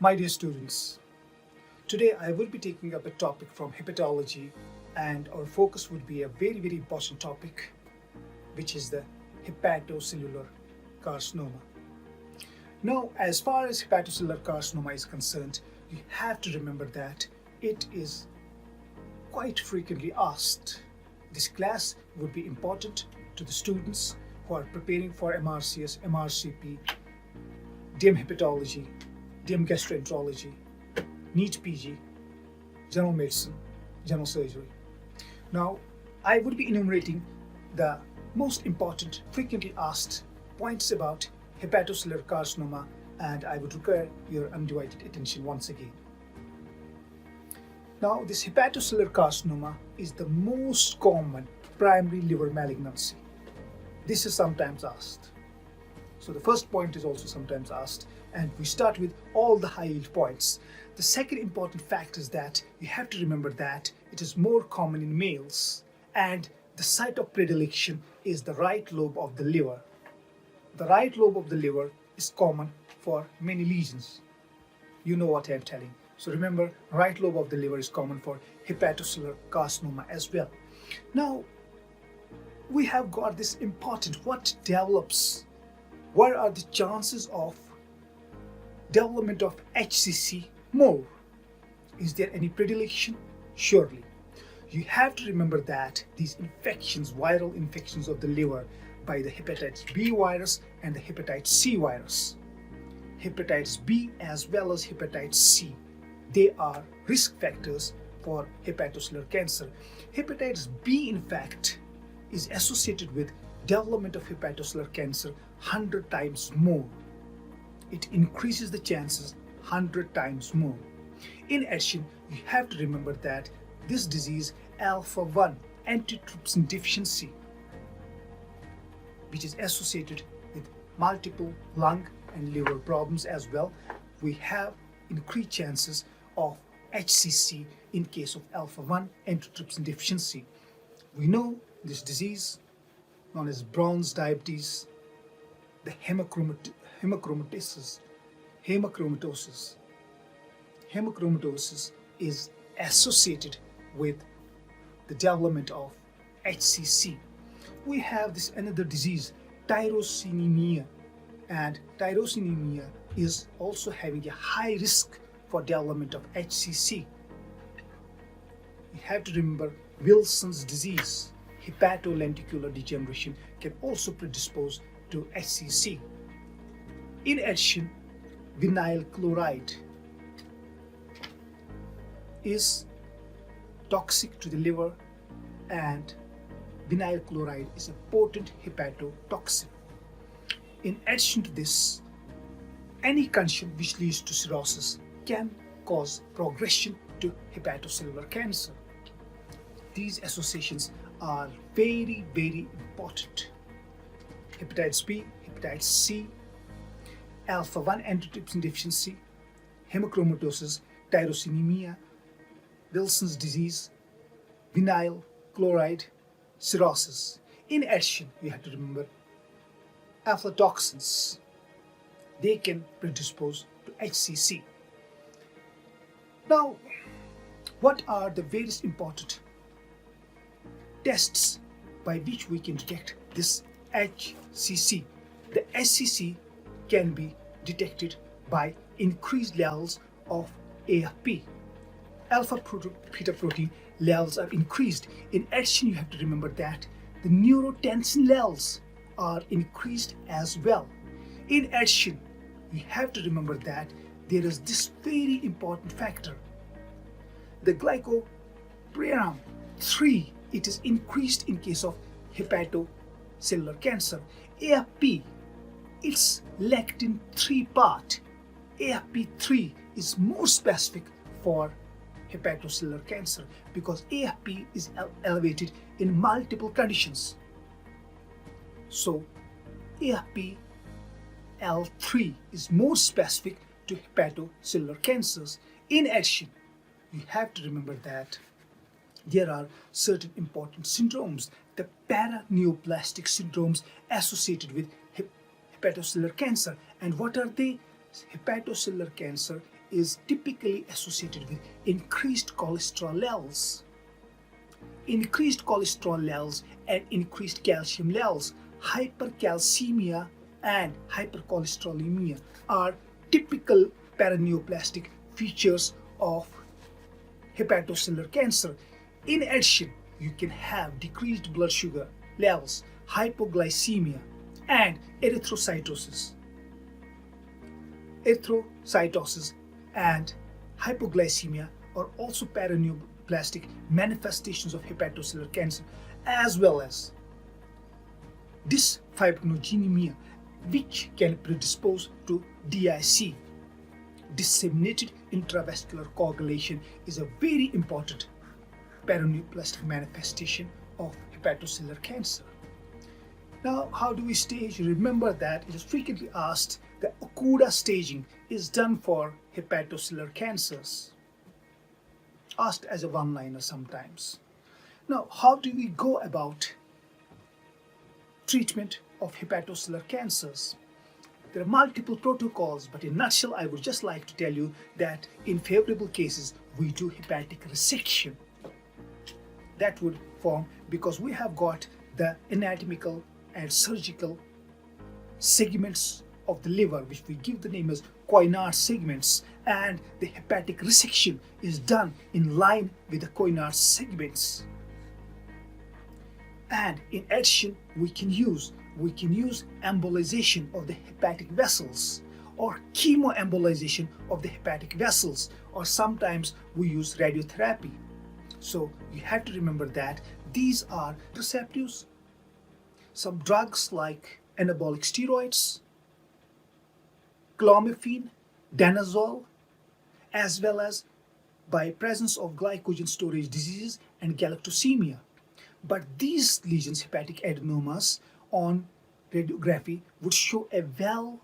My dear students, today I will be taking up a topic from hepatology, and our focus would be a very important topic, which is the hepatocellular carcinoma. Now, as far as hepatocellular carcinoma is concerned, you have to remember that it is quite frequently asked. This class would be important to the students who are preparing for MRCS, MRCP, DM hepatology, DM gastroenterology, NEET PG, general medicine, general surgery. Now, I would be enumerating the most important frequently asked points about hepatocellular carcinoma, and I would require your undivided attention once again. Now, this hepatocellular carcinoma is the most common primary liver malignancy. This is sometimes asked. So the first point is also sometimes asked, and we start with all the high-yield points. The second important fact is that you have to remember that it is more common in males, and the site of predilection is the right lobe of the liver. The right lobe of the liver is common for many lesions. You know what I am telling. So remember, right lobe of the liver is common for hepatocellular carcinoma as well. Now, we have got this important, what develops? What are the chances of development of HCC more? Is there any predilection? Surely. You have to remember that these infections, viral infections of the liver by the hepatitis B virus and the hepatitis C virus, hepatitis B as well as hepatitis C, they are risk factors for hepatocellular cancer. Hepatitis B, in fact, is associated with development of hepatocellular cancer 100 times more. It increases the chances 100 times more. In addition, you have to remember that this disease, alpha-1 antitrypsin deficiency, which is associated with multiple lung and liver problems as well, we have increased chances of HCC in case of alpha-1 antitrypsin deficiency. We know this disease, known as bronze diabetes, the hemochromatosis is associated with the development of HCC. We have this another disease, tyrosinemia, and tyrosinemia is also having a high risk for development of HCC. You have to remember Wilson's disease, hepatolenticular degeneration, can also predispose to HCC. In addition, vinyl chloride is toxic to the liver, and vinyl chloride is a potent hepatotoxin. In addition to this, any condition which leads to cirrhosis can cause progression to hepatocellular cancer. These associations are very important. Hepatitis B, hepatitis C, alpha-1 antitrypsin deficiency, hemochromatosis, tyrosinemia, Wilson's disease, vinyl chloride, cirrhosis. In addition, you have to remember aflatoxins. They can predispose to HCC. Now, what are the various important tests by which we can detect this HCC? The HCC can be detected by increased levels of AFP. Alpha fetoprotein levels are increased. In addition, you have to remember that the neurotensin levels are increased as well. In addition, you have to remember that there is this very important factor, the glycoprotein 3. It is increased in case of hepatocellular cancer. AFP, it's lectin 3 part. AFP3 is more specific for hepatocellular cancer because AFP is elevated in multiple conditions. So AFP L3 is more specific to hepatocellular cancers. In addition, you have to remember that there are certain important syndromes, the paraneoplastic syndromes associated with hepatocellular cancer. And what are they? Hepatocellular cancer is typically associated with increased cholesterol levels. Increased cholesterol levels and increased calcium levels, hypercalcemia and hypercholesterolemia are typical paraneoplastic features of hepatocellular cancer. In addition, you can have decreased blood sugar levels, hypoglycemia, and erythrocytosis. Erythrocytosis and hypoglycemia are also paraneoplastic manifestations of hepatocellular cancer, as well as dysfibrinogenemia, which can predispose to DIC. Disseminated intravascular coagulation is a very important paraneoplastic manifestation of hepatocellular cancer. Now, how do we stage? Remember that it is frequently asked that Okuda staging is done for hepatocellular cancers. Asked as a one-liner sometimes. Now, how do we go about treatment of hepatocellular cancers? There are multiple protocols, but in a nutshell, I would just like to tell you that in favorable cases, we do hepatic resection. That would form because we have got the anatomical and surgical segments of the liver, which we give the name as Coinard segments, and the hepatic resection is done in line with the Coinard segments. And in addition, we can use embolization of the hepatic vessels or chemoembolization of the hepatic vessels, or sometimes we use radiotherapy. So you have to remember that these are contraceptives, some drugs like anabolic steroids, clomiphene, danazol, as well as by presence of glycogen storage diseases and galactosemia. But these lesions, hepatic adenomas, on radiography would show a well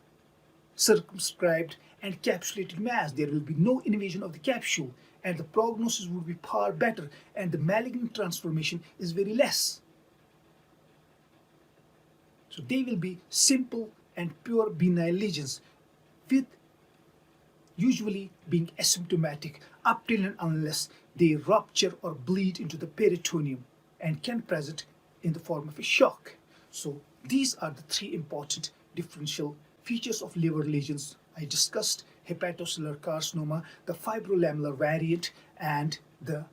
circumscribed and capsulated mass. There will be no invasion of the capsule, and the prognosis would be far better, and the malignant transformation is very less. So they will be simple and pure benign lesions, with usually being asymptomatic up till and unless they rupture or bleed into the peritoneum and can present in the form of a shock. So these are the three important differential features of liver lesions I discussed: hepatocellular carcinoma, the fibrolamellar variant, and the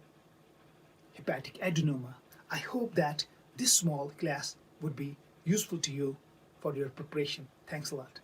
hepatic adenoma. I hope that this small class would be useful to you for your preparation. Thanks a lot.